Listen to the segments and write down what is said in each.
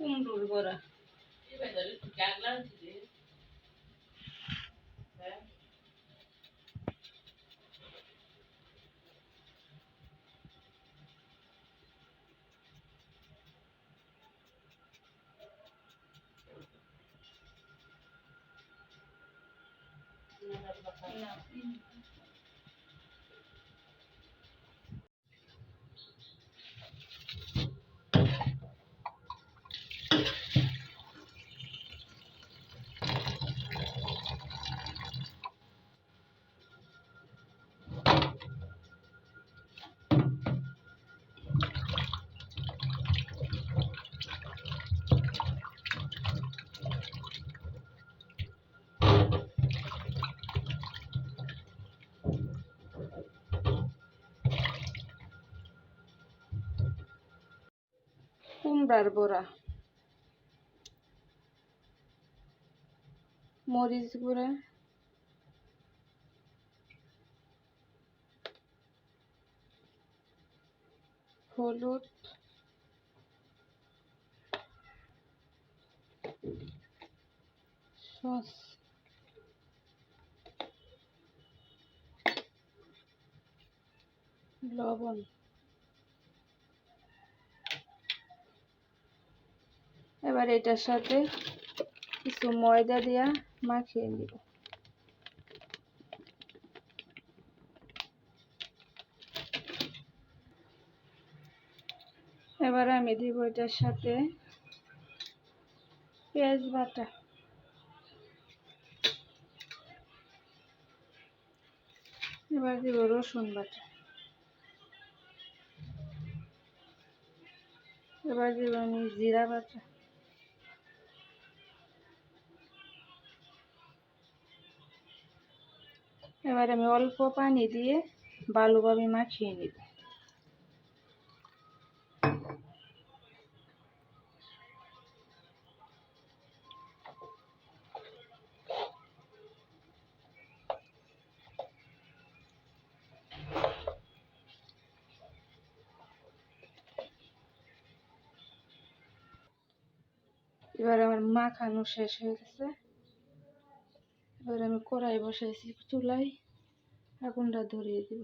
কুমড়োর বড়া। কুমড়ার বড়া, মরিচ গুঁড়া, হলুদ, সস, লবণ। এবার এটার সাথে কিছু ময়দা দিয়া মাখিয়ে নিব। এবার আমি দিব এটার সাথে পেঁয়াজ বাটা, এবার দিব রসুন বাটা, এবার দিব আমি জিরা বাটা, এবার আমি অল্প পানি দিয়ে ভালোভাবে মাখিয়ে নিব। এবার আমার মাখানো শেষ হয়ে গেছে। এবার আমি কড়াই বসাইছি চুলায়, আগুনটা ধরিয়ে দিব।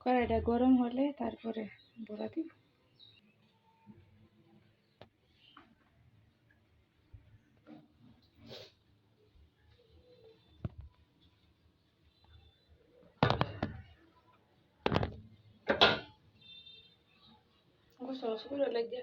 কড়াইটা গরম হলে তারপরে বড়া দিব। সস করে লাগে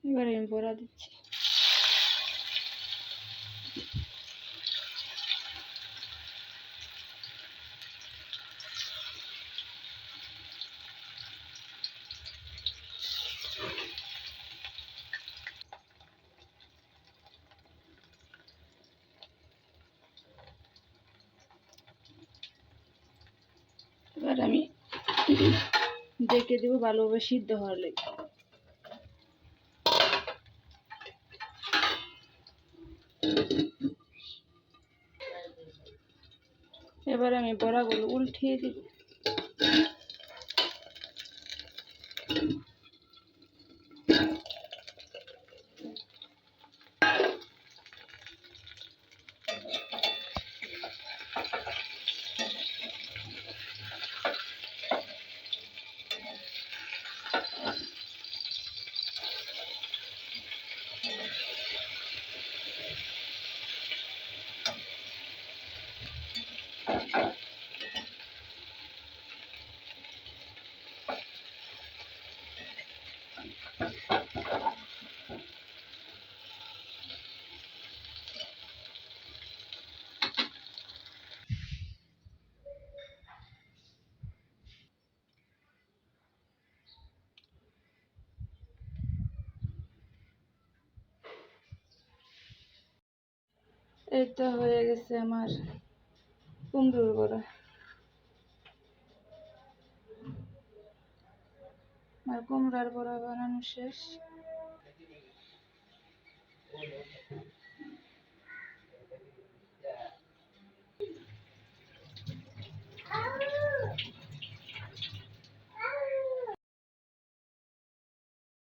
এবারে আমি বড়া দিচ্ছি। এবার আমি ঢেকে দেব ভালোভাবে সিদ্ধ হওয়ার লাগে। এবার আমি বড়াগুলো উল্টিয়ে দিব। এই তো হয়ে গেছে আমার কুমড়োর বড়া। আমার কুমড়ার বড়া বানানো শেষ।